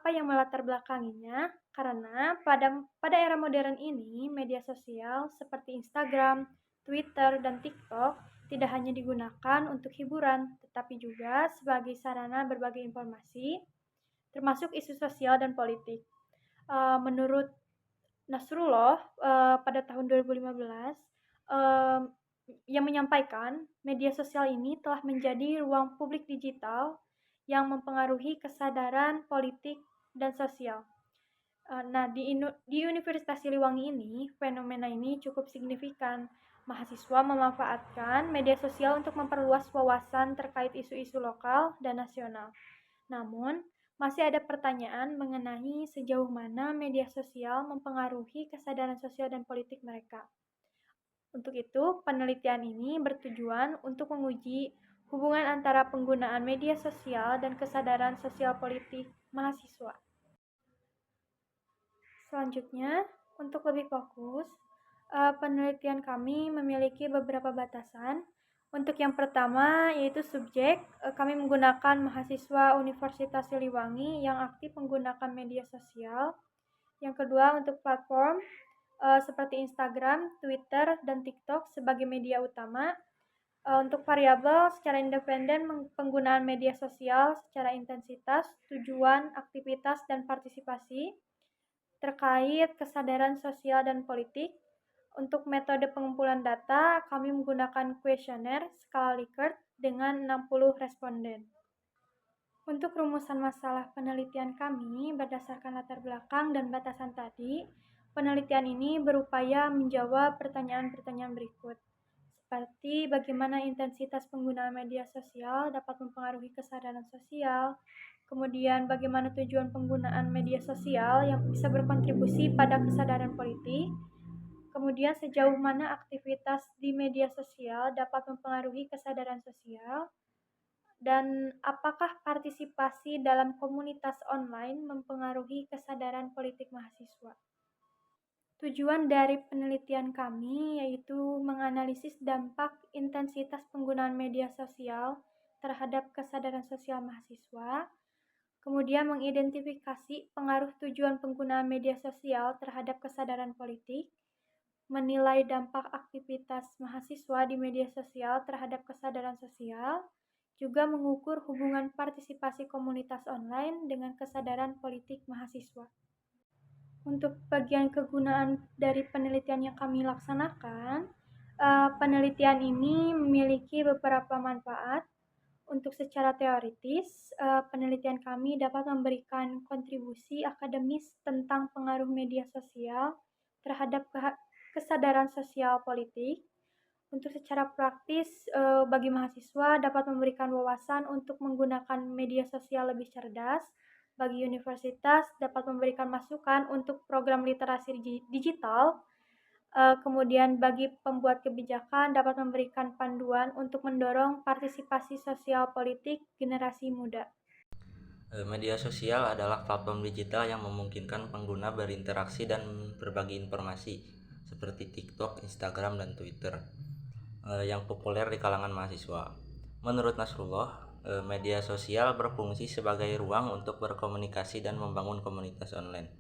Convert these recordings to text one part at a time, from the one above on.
apa yang melatar belakanginya? Karena pada era modern ini, media sosial seperti Instagram, Twitter, dan TikTok tidak hanya digunakan untuk hiburan, tetapi juga sebagai sarana berbagi informasi, termasuk isu sosial dan politik. Menurut Nasrullah, pada tahun 2015, mmm, yang menyampaikan media sosial ini telah menjadi ruang publik digital yang mempengaruhi kesadaran politik dan sosial. Nah, di Universitas Siliwangi ini, fenomena ini cukup signifikan. Mahasiswa memanfaatkan media sosial untuk memperluas wawasan terkait isu-isu lokal dan nasional. Namun, masih ada pertanyaan mengenai sejauh mana media sosial mempengaruhi kesadaran sosial dan politik mereka. Untuk itu, penelitian ini bertujuan untuk menguji hubungan antara penggunaan media sosial dan kesadaran sosial politik mahasiswa. Selanjutnya, untuk lebih fokus, penelitian kami memiliki beberapa batasan. Untuk yang pertama yaitu subjek, kami menggunakan mahasiswa Universitas Siliwangi yang aktif menggunakan media sosial. Yang kedua untuk platform, seperti Instagram, Twitter, dan TikTok sebagai media utama. Untuk variabel secara independen penggunaan media sosial secara intensitas, tujuan, aktivitas, dan partisipasi. Terkait kesadaran sosial dan politik, untuk metode pengumpulan data, kami menggunakan kuesioner skala Likert dengan 60 responden. Untuk rumusan masalah penelitian kami berdasarkan latar belakang dan batasan tadi, penelitian ini berupaya menjawab pertanyaan-pertanyaan berikut, seperti bagaimana intensitas penggunaan media sosial dapat mempengaruhi kesadaran sosial, kemudian bagaimana tujuan penggunaan media sosial yang bisa berkontribusi pada kesadaran politik, kemudian sejauh mana aktivitas di media sosial dapat mempengaruhi kesadaran sosial, dan apakah partisipasi dalam komunitas online mempengaruhi kesadaran politik mahasiswa. Tujuan dari penelitian kami yaitu menganalisis dampak intensitas penggunaan media sosial terhadap kesadaran sosial mahasiswa, kemudian mengidentifikasi pengaruh tujuan penggunaan media sosial terhadap kesadaran politik, menilai dampak aktivitas mahasiswa di media sosial terhadap kesadaran sosial, juga mengukur hubungan partisipasi komunitas online dengan kesadaran politik mahasiswa. Untuk bagian kegunaan dari penelitian yang kami laksanakan, penelitian ini memiliki beberapa manfaat. Untuk secara teoritis, penelitian kami dapat memberikan kontribusi akademis tentang pengaruh media sosial terhadap kesadaran sosial politik. Untuk secara praktis, bagi mahasiswa dapat memberikan wawasan untuk menggunakan media sosial lebih cerdas. Bagi universitas dapat memberikan masukan untuk program literasi digital. Kemudian bagi pembuat kebijakan dapat memberikan panduan untuk mendorong partisipasi sosial politik generasi muda. Media sosial adalah platform digital yang memungkinkan pengguna berinteraksi dan berbagi informasi seperti TikTok, Instagram, dan Twitter yang populer di kalangan mahasiswa. Menurut Nasrullah, media sosial berfungsi sebagai ruang untuk berkomunikasi dan membangun komunitas online.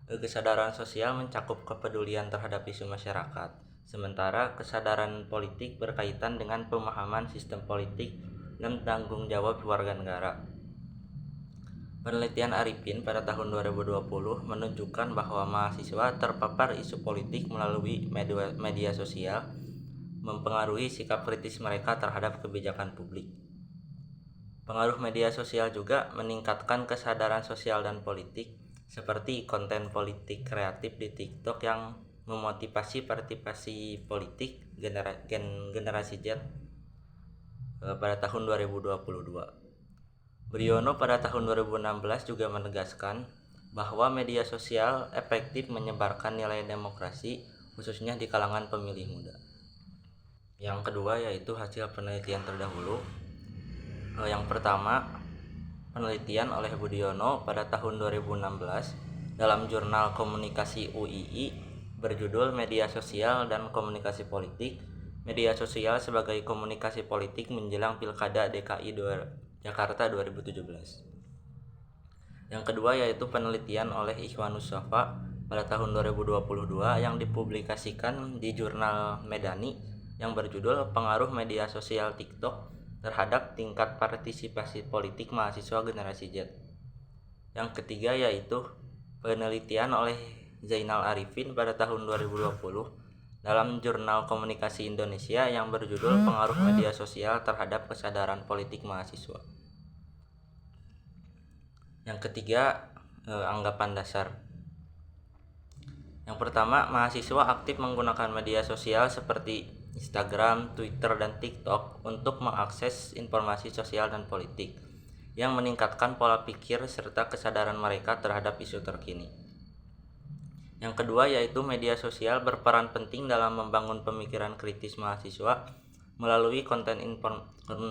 Kesadaran sosial mencakup kepedulian terhadap isu masyarakat, sementara kesadaran politik berkaitan dengan pemahaman sistem politik dan tanggung jawab warga negara. Penelitian Arifin pada tahun 2020 menunjukkan bahwa mahasiswa terpapar isu politik melalui media sosial mempengaruhi sikap kritis mereka terhadap kebijakan publik. Pengaruh media sosial juga meningkatkan kesadaran sosial dan politik, seperti konten politik kreatif di TikTok yang memotivasi partisipasi politik generasi Z pada tahun 2022. Briono pada tahun 2016 juga menegaskan bahwa media sosial efektif menyebarkan nilai demokrasi, khususnya di kalangan pemilih muda. Yang kedua yaitu hasil penelitian terdahulu. Yang pertama, penelitian oleh Budiono pada tahun 2016 dalam jurnal komunikasi UII berjudul Media Sosial dan Komunikasi Politik, Media Sosial sebagai Komunikasi Politik menjelang Pilkada DKI Jakarta 2017. Yang kedua yaitu penelitian oleh Ikhwanus Shafa pada tahun 2022 yang dipublikasikan di jurnal Medani yang berjudul Pengaruh Media Sosial TikTok terhadap tingkat partisipasi politik mahasiswa generasi Z. Yang ketiga yaitu penelitian oleh Zainal Arifin pada tahun 2020 dalam jurnal Komunikasi Indonesia yang berjudul Pengaruh Media Sosial terhadap Kesadaran Politik Mahasiswa. Yang ketiga, anggapan dasar. Yang pertama, mahasiswa aktif menggunakan media sosial seperti Instagram, Twitter, dan TikTok untuk mengakses informasi sosial dan politik yang meningkatkan pola pikir serta kesadaran mereka terhadap isu terkini. Yang kedua yaitu media sosial berperan penting dalam membangun pemikiran kritis mahasiswa melalui konten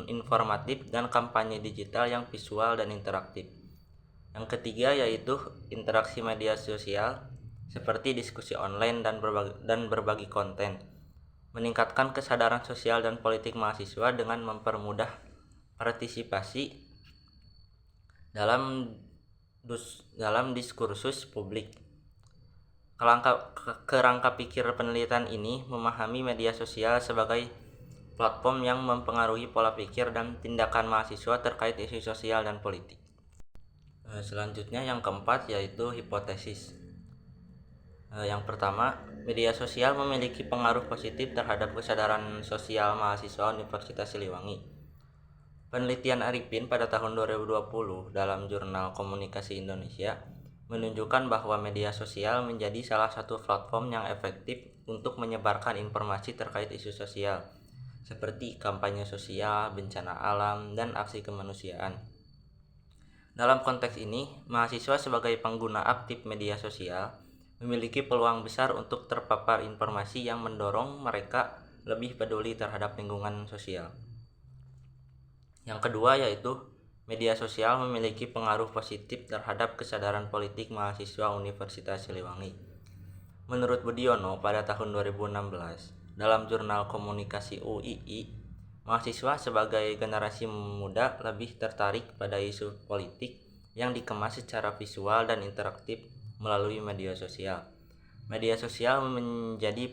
informatif dan kampanye digital yang visual dan interaktif. Yang ketiga yaitu interaksi media sosial seperti diskusi online dan berbagi konten, meningkatkan kesadaran sosial dan politik mahasiswa dengan mempermudah partisipasi dalam diskursus publik. Kerangka pikir penelitian ini memahami media sosial sebagai platform yang mempengaruhi pola pikir dan tindakan mahasiswa terkait isu sosial dan politik. Selanjutnya yang keempat yaitu hipotesis. Yang pertama, media sosial memiliki pengaruh positif terhadap kesadaran sosial mahasiswa Universitas Siliwangi. Penelitian Arifin pada tahun 2020 dalam jurnal Komunikasi Indonesia menunjukkan bahwa media sosial menjadi salah satu platform yang efektif untuk menyebarkan informasi terkait isu sosial, seperti kampanye sosial, bencana alam, dan aksi kemanusiaan. Dalam konteks ini, mahasiswa sebagai pengguna aktif media sosial memiliki peluang besar untuk terpapar informasi yang mendorong mereka lebih peduli terhadap lingkungan sosial. Yang kedua yaitu media sosial memiliki pengaruh positif terhadap kesadaran politik mahasiswa Universitas Siliwangi. Menurut Budiono pada tahun 2016, dalam jurnal Komunikasi UII, mahasiswa sebagai generasi muda lebih tertarik pada isu politik yang dikemas secara visual dan interaktif melalui media sosial. Media sosial menjadi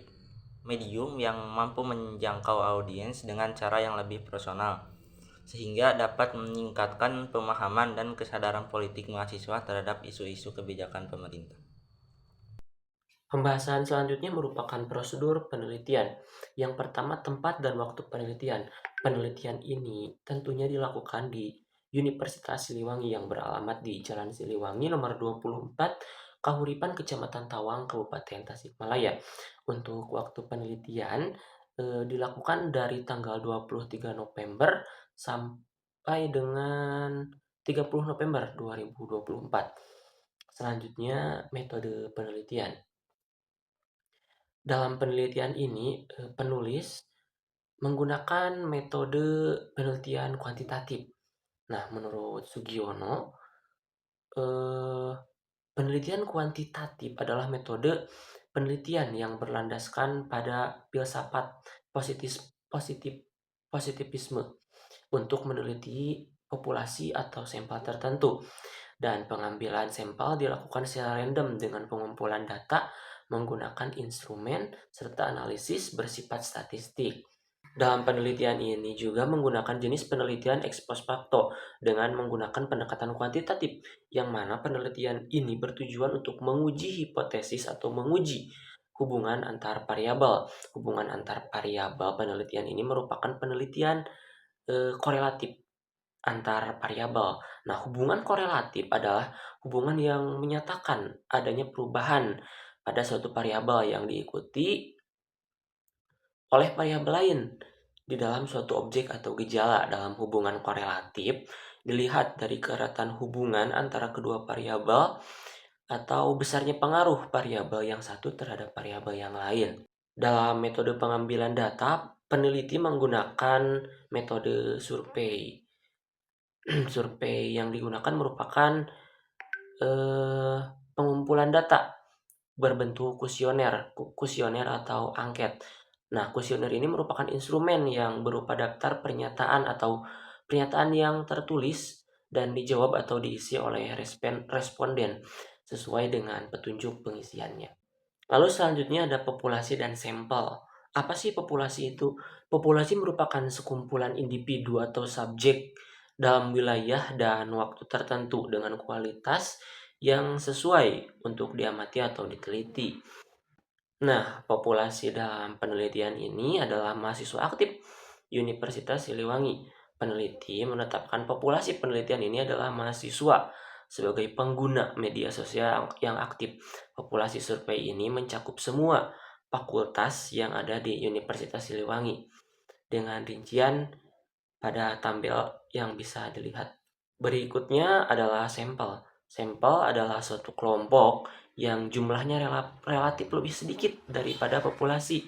medium yang mampu menjangkau audiens dengan cara yang lebih personal, sehingga dapat meningkatkan pemahaman dan kesadaran politik mahasiswa terhadap isu-isu kebijakan pemerintah. Pembahasan selanjutnya merupakan prosedur penelitian. Yang pertama, tempat dan waktu penelitian. Penelitian ini tentunya dilakukan di Universitas Siliwangi yang beralamat di Jalan Siliwangi nomor 24, Kahuripan, Kecamatan Tawang, Kabupaten Tasikmalaya. Untuk waktu penelitian dilakukan dari tanggal 23 November sampai dengan 30 November 2024. Selanjutnya, metode penelitian. Dalam penelitian ini, penulis menggunakan metode penelitian kuantitatif. Nah, menurut Sugiono, penelitian kuantitatif adalah metode penelitian yang berlandaskan pada filsafat positivisme untuk meneliti populasi atau sampel tertentu, dan pengambilan sampel dilakukan secara random dengan pengumpulan data menggunakan instrumen serta analisis bersifat statistik. Dalam penelitian ini juga menggunakan jenis penelitian ex post facto dengan menggunakan pendekatan kuantitatif, yang mana penelitian ini bertujuan untuk menguji hipotesis atau menguji hubungan antar variabel. Hubungan antar variabel penelitian ini merupakan penelitian korelatif antar variabel. Nah, hubungan korelatif adalah hubungan yang menyatakan adanya perubahan pada suatu variabel yang diikuti oleh variabel lain di dalam suatu objek atau gejala. Dalam hubungan korelatif dilihat dari keratan hubungan antara kedua variabel atau besarnya pengaruh variabel yang satu terhadap variabel yang lain. Dalam metode pengambilan data, peneliti menggunakan metode survei. Survei yang digunakan merupakan pengumpulan data berbentuk kuesioner atau angket. Nah, kuesioner ini merupakan instrumen yang berupa daftar pernyataan atau pernyataan yang tertulis dan dijawab atau diisi oleh responden sesuai dengan petunjuk pengisiannya. Lalu selanjutnya ada populasi dan sampel. Apa sih populasi itu? Populasi merupakan sekumpulan individu atau subjek dalam wilayah dan waktu tertentu dengan kualitas yang sesuai untuk diamati atau diteliti. Nah, populasi dalam penelitian ini adalah mahasiswa aktif Universitas Siliwangi. Peneliti menetapkan populasi penelitian ini adalah mahasiswa sebagai pengguna media sosial yang aktif. Populasi survei ini mencakup semua fakultas yang ada di Universitas Siliwangi dengan rincian pada tampil yang bisa dilihat. Berikutnya adalah sampel. Sampel adalah suatu kelompok yang jumlahnya relatif lebih sedikit daripada populasi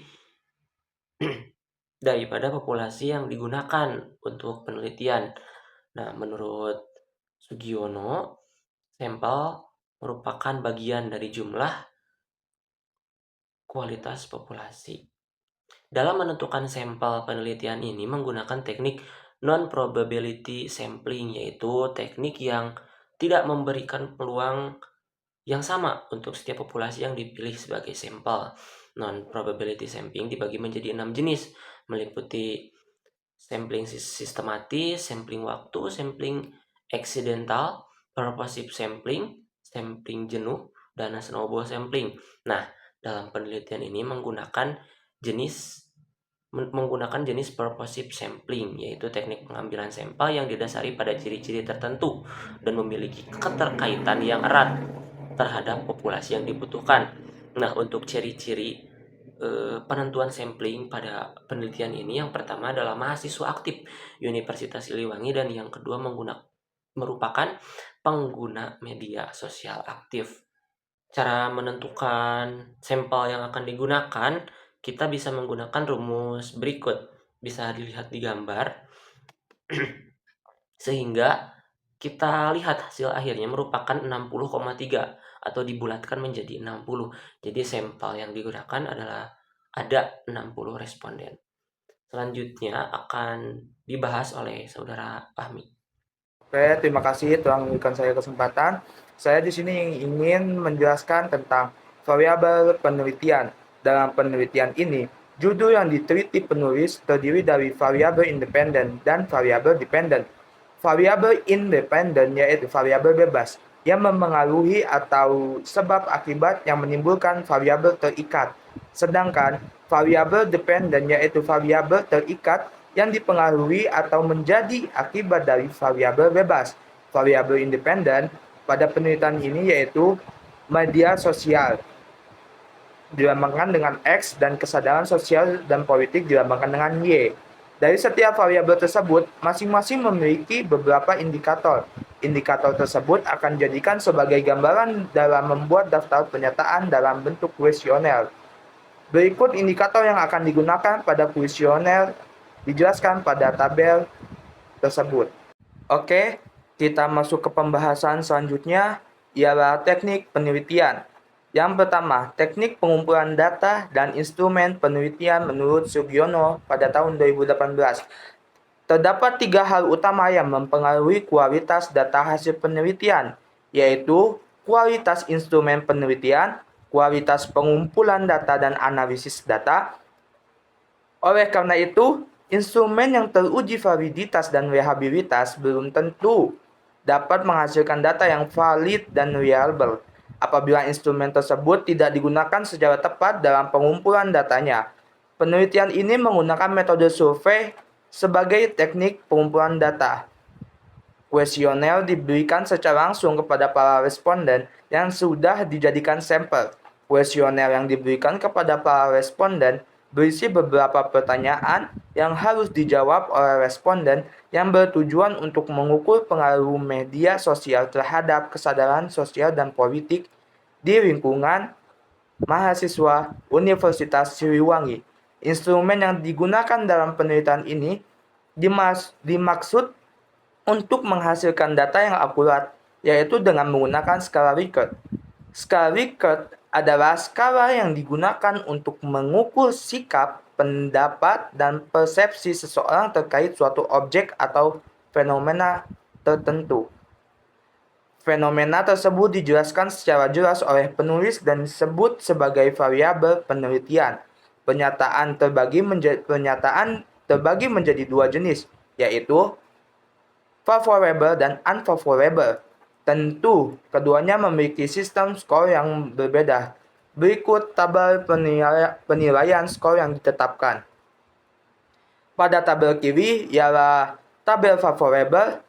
yang digunakan untuk penelitian. Nah, menurut Sugiono, sampel merupakan bagian dari jumlah kualitas populasi. Dalam menentukan sampel penelitian ini menggunakan teknik non-probability sampling, yaitu teknik yang tidak memberikan peluang yang sama untuk setiap populasi yang dipilih sebagai sampel. Non-probability sampling dibagi menjadi 6 jenis, meliputi sampling sistematis, sampling waktu, sampling accidental, purposive sampling, sampling jenuh, dan snowball sampling. Nah, dalam penelitian ini menggunakan jenis purposive sampling, yaitu teknik pengambilan sampel yang didasari pada ciri-ciri tertentu dan memiliki keterkaitan yang erat terhadap populasi yang dibutuhkan. Nah, untuk ciri-ciri penentuan sampling pada penelitian ini, yang pertama adalah mahasiswa aktif Universitas Siliwangi, dan yang kedua merupakan pengguna media sosial aktif. Cara menentukan sampel yang akan digunakan, kita bisa menggunakan rumus berikut, bisa dilihat di gambar. Sehingga kita lihat hasil akhirnya merupakan 60,3 atau dibulatkan menjadi 60. Jadi sampel yang digunakan adalah ada 60 responden. Selanjutnya akan dibahas oleh Saudara Fahmi. Oke, terima kasih telah memberikan saya kesempatan. Saya di sini ingin menjelaskan tentang variabel penelitian. Dalam penelitian ini, judul yang diteliti penulis terdiri dari variabel independen dan variabel dependen. Variabel independen yaitu variabel bebas yang memengaruhi atau sebab akibat yang menimbulkan variabel terikat. Sedangkan variabel dependen yaitu variabel terikat yang dipengaruhi atau menjadi akibat dari variabel bebas. Variabel independen pada penelitian ini yaitu media sosial dilambangkan dengan X dan kesadaran sosial dan politik dilambangkan dengan Y. Dari setiap variabel tersebut, masing-masing memiliki beberapa indikator. Indikator tersebut akan dijadikan sebagai gambaran dalam membuat daftar pernyataan dalam bentuk kuesioner. Berikut indikator yang akan digunakan pada kuesioner dijelaskan pada tabel tersebut. Oke, kita masuk ke pembahasan selanjutnya, ialah teknik penelitian. Yang pertama, teknik pengumpulan data dan instrumen penelitian menurut Sugiono pada tahun 2018. Terdapat 3 hal utama yang mempengaruhi kualitas data hasil penelitian, yaitu kualitas instrumen penelitian, kualitas pengumpulan data dan analisis data. Oleh karena itu, instrumen yang teruji validitas dan reliabilitas belum tentu dapat menghasilkan data yang valid dan reliable apabila instrumen tersebut tidak digunakan secara tepat dalam pengumpulan datanya. Penelitian ini menggunakan metode survei sebagai teknik pengumpulan data. Kuesioner diberikan secara langsung kepada para responden yang sudah dijadikan sampel. Kuesioner yang diberikan kepada para responden berisi beberapa pertanyaan yang harus dijawab oleh responden yang bertujuan untuk mengukur pengaruh media sosial terhadap kesadaran sosial dan politik di lingkungan mahasiswa Universitas Siliwangi. Instrumen yang digunakan dalam penelitian ini dimaksud untuk menghasilkan data yang akurat, yaitu dengan menggunakan skala Likert. Skala Likert adalah skala yang digunakan untuk mengukur sikap, pendapat, dan persepsi seseorang terkait suatu objek atau fenomena tertentu. Fenomena tersebut dijelaskan secara jelas oleh penulis dan disebut sebagai variabel penelitian. Pernyataan terbagi menjadi dua jenis, yaitu favorable dan unfavorable. Tentu, keduanya memiliki sistem skor yang berbeda. Berikut tabel penilaian skor yang ditetapkan. Pada tabel kiri ialah tabel favorable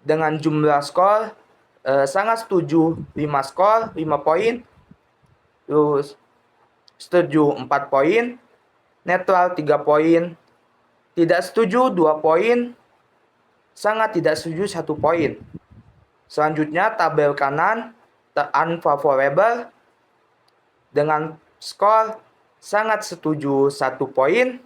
dengan jumlah skor sangat setuju 5 skor 5 poin, terus setuju 4 poin, netral 3 poin, tidak setuju 2 poin, sangat tidak setuju 1 poin. Selanjutnya tabel kanan unfavorable dengan skor sangat setuju 1 poin,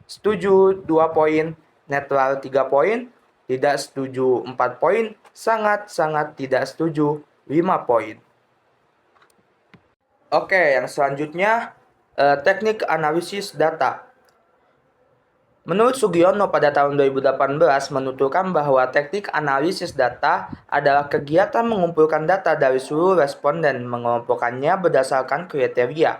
setuju 2 poin, netral 3 poin, tidak setuju 4 poin, sangat-sangat tidak setuju 5 poin. Oke, yang selanjutnya teknik analisis data. Menurut Sugiono pada tahun 2018 menuturkan bahwa teknik analisis data adalah kegiatan mengumpulkan data dari seluruh responden, mengelompokkannya berdasarkan kriteria,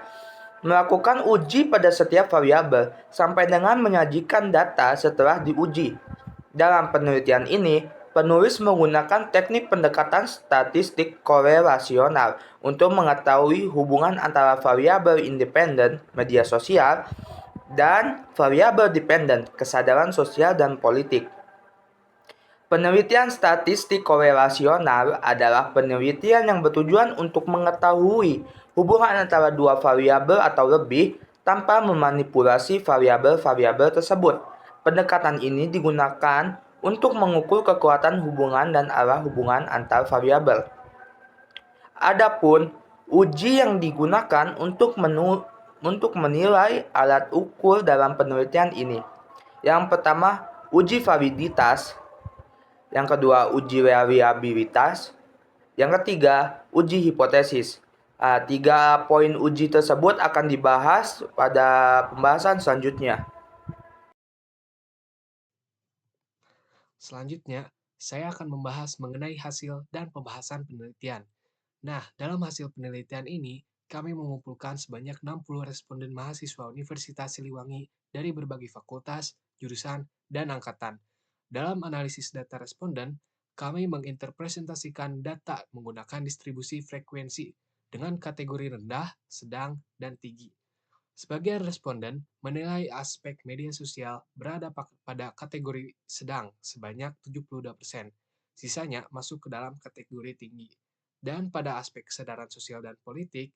melakukan uji pada setiap variabel, sampai dengan menyajikan data setelah diuji. Dalam penelitian ini, penulis menggunakan teknik pendekatan statistik korelasional untuk mengetahui hubungan antara variabel independen, media sosial, dan variabel dependen, kesadaran sosial dan politik. Penelitian statistik korelasional adalah penelitian yang bertujuan untuk mengetahui hubungan antara dua variabel atau lebih tanpa memanipulasi variabel-variabel tersebut. Pendekatan ini digunakan untuk mengukur kekuatan hubungan dan arah hubungan antar variabel. Adapun uji yang digunakan untuk menilai alat ukur dalam penelitian ini. Yang pertama, uji validitas. Yang kedua, uji reliabilitas. Yang ketiga, uji hipotesis. 3 poin uji tersebut akan dibahas pada pembahasan selanjutnya. Selanjutnya, saya akan membahas mengenai hasil dan pembahasan penelitian. Nah, dalam hasil penelitian ini, kami mengumpulkan sebanyak 60 responden mahasiswa Universitas Siliwangi dari berbagai fakultas, jurusan, dan angkatan. Dalam analisis data responden, kami menginterpretasikan data menggunakan distribusi frekuensi dengan kategori rendah, sedang, dan tinggi. Sebagian responden menilai aspek media sosial berada pada kategori sedang sebanyak 72%. Sisanya masuk ke dalam kategori tinggi. Dan pada aspek kesadaran sosial dan politik,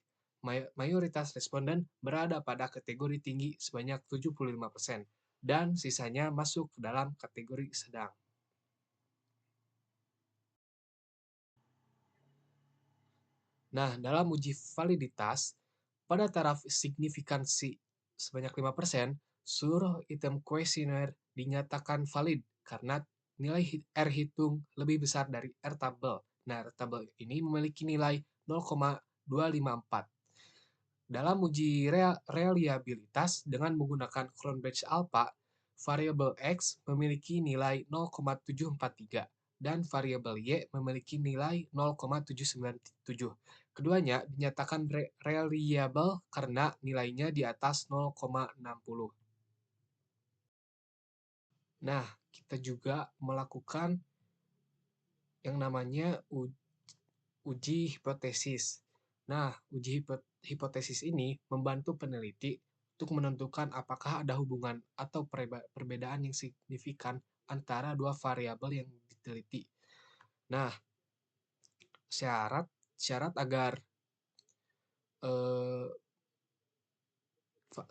mayoritas responden berada pada kategori tinggi sebanyak 75%. Dan sisanya masuk ke dalam kategori sedang. Nah, dalam uji validitas, pada taraf signifikansi sebanyak 5%, seluruh item kuesioner dinyatakan valid karena nilai R hitung lebih besar dari R tabel. Nah, R tabel ini memiliki nilai 0,254. Dalam uji reliabilitas dengan menggunakan Cronbridge Alpha, variabel X memiliki nilai 0,743 dan variabel Y memiliki nilai 0,797. Keduanya dinyatakan reliable karena nilainya di atas 0,60. Nah, kita juga melakukan yang namanya uji hipotesis. Nah, uji hipotesis ini membantu peneliti untuk menentukan apakah ada hubungan atau perbedaan yang signifikan antara dua variabel yang diteliti. Nah, syarat agar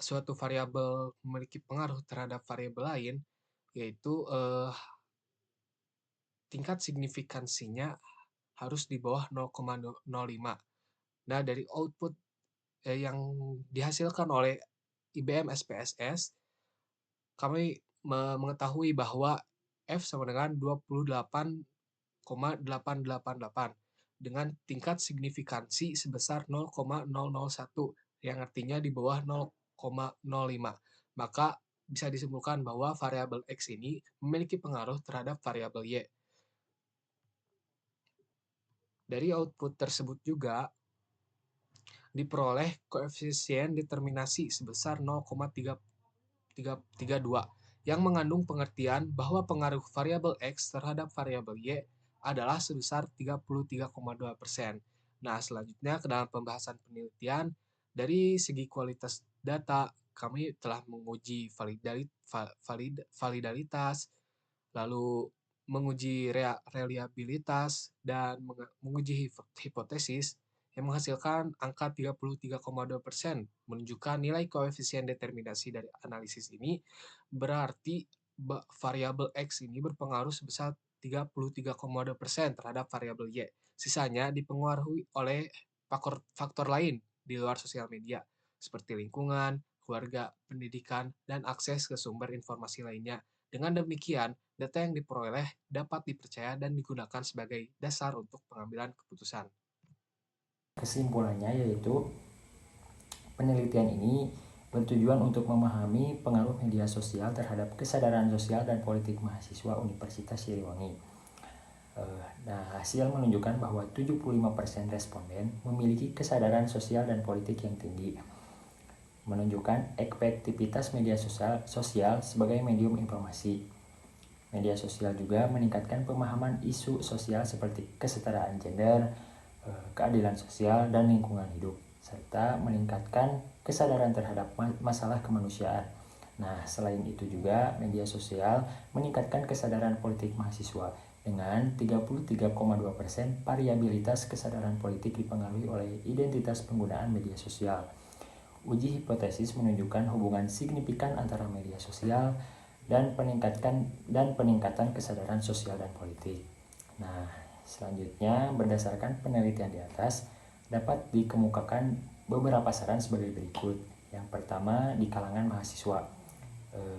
suatu variabel memiliki pengaruh terhadap variabel lain, yaitu tingkat signifikansinya harus di bawah 0,05. Nah, dari output yang dihasilkan oleh IBM SPSS, kami mengetahui bahwa F sama dengan 28,888 dengan tingkat signifikansi sebesar 0,001 yang artinya di bawah 0,05. Maka bisa disimpulkan bahwa variabel X ini memiliki pengaruh terhadap variabel Y. Dari output tersebut juga diperoleh koefisien determinasi sebesar 0,332 yang mengandung pengertian bahwa pengaruh variabel X terhadap variabel Y adalah sebesar 33,2%. Nah, selanjutnya ke dalam pembahasan penelitian, dari segi kualitas data, kami telah menguji validalitas, lalu menguji reliabilitas, dan menguji hipotesis yang menghasilkan angka 33,2%, menunjukkan nilai koefisien determinasi dari analisis ini berarti variabel X ini berpengaruh sebesar 33,2% terhadap variabel Y. Sisanya dipengaruhi oleh faktor lain di luar sosial media, seperti lingkungan, keluarga, pendidikan, dan akses ke sumber informasi lainnya. Dengan demikian, data yang diperoleh dapat dipercaya dan digunakan sebagai dasar untuk pengambilan keputusan. Kesimpulannya yaitu penelitian ini bertujuan untuk memahami pengaruh media sosial terhadap kesadaran sosial dan politik mahasiswa Universitas Siliwangi. Nah, hasil menunjukkan bahwa 75% responden memiliki kesadaran sosial dan politik yang tinggi, menunjukkan efektivitas media sosial sebagai medium informasi. Media sosial juga meningkatkan pemahaman isu sosial seperti kesetaraan gender, keadilan sosial, dan lingkungan hidup, serta meningkatkan kesadaran terhadap masalah kemanusiaan. Nah, selain itu juga media sosial meningkatkan kesadaran politik mahasiswa dengan 33,2% variabilitas kesadaran politik dipengaruhi oleh identitas penggunaan media sosial. Uji hipotesis menunjukkan hubungan signifikan antara media sosial dan peningkatan kesadaran sosial dan politik. Nah, selanjutnya berdasarkan penelitian di atas dapat dikemukakan beberapa saran sebagai berikut. Yang pertama, di kalangan mahasiswa.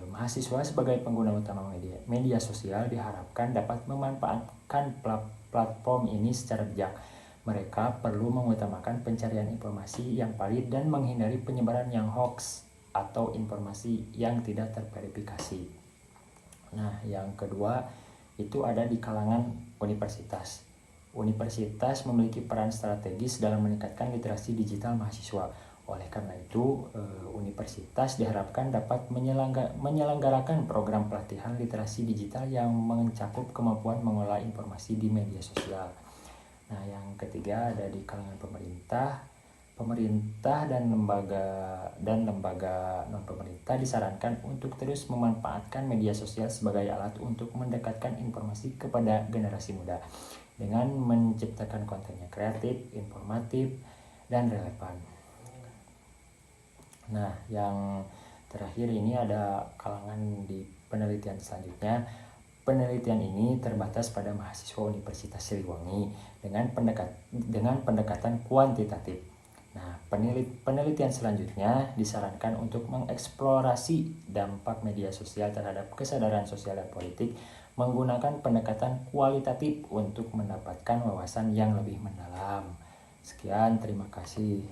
Mahasiswa sebagai pengguna utama media sosial diharapkan dapat memanfaatkan platform ini secara bijak. Mereka perlu mengutamakan pencarian informasi yang valid dan menghindari penyebaran yang hoax atau informasi yang tidak terverifikasi. Nah, yang kedua itu ada di kalangan universitas. Universitas memiliki peran strategis dalam meningkatkan literasi digital mahasiswa. Oleh karena itu, universitas diharapkan dapat menyelenggarakan program pelatihan literasi digital yang mencakup kemampuan mengolah informasi di media sosial. Nah, yang ketiga ada di kalangan pemerintah dan lembaga non-pemerintah disarankan untuk terus memanfaatkan media sosial sebagai alat untuk mendekatkan informasi kepada generasi muda dengan menciptakan konten yang kreatif, informatif, dan relevan. Nah, yang terakhir ini ada kalangan di penelitian selanjutnya. Penelitian ini terbatas pada mahasiswa Universitas Siliwangi dengan pendekatan kuantitatif. Nah, penelitian selanjutnya disarankan untuk mengeksplorasi dampak media sosial terhadap kesadaran sosial dan politik menggunakan pendekatan kualitatif untuk mendapatkan wawasan yang lebih mendalam. Sekian, terima kasih.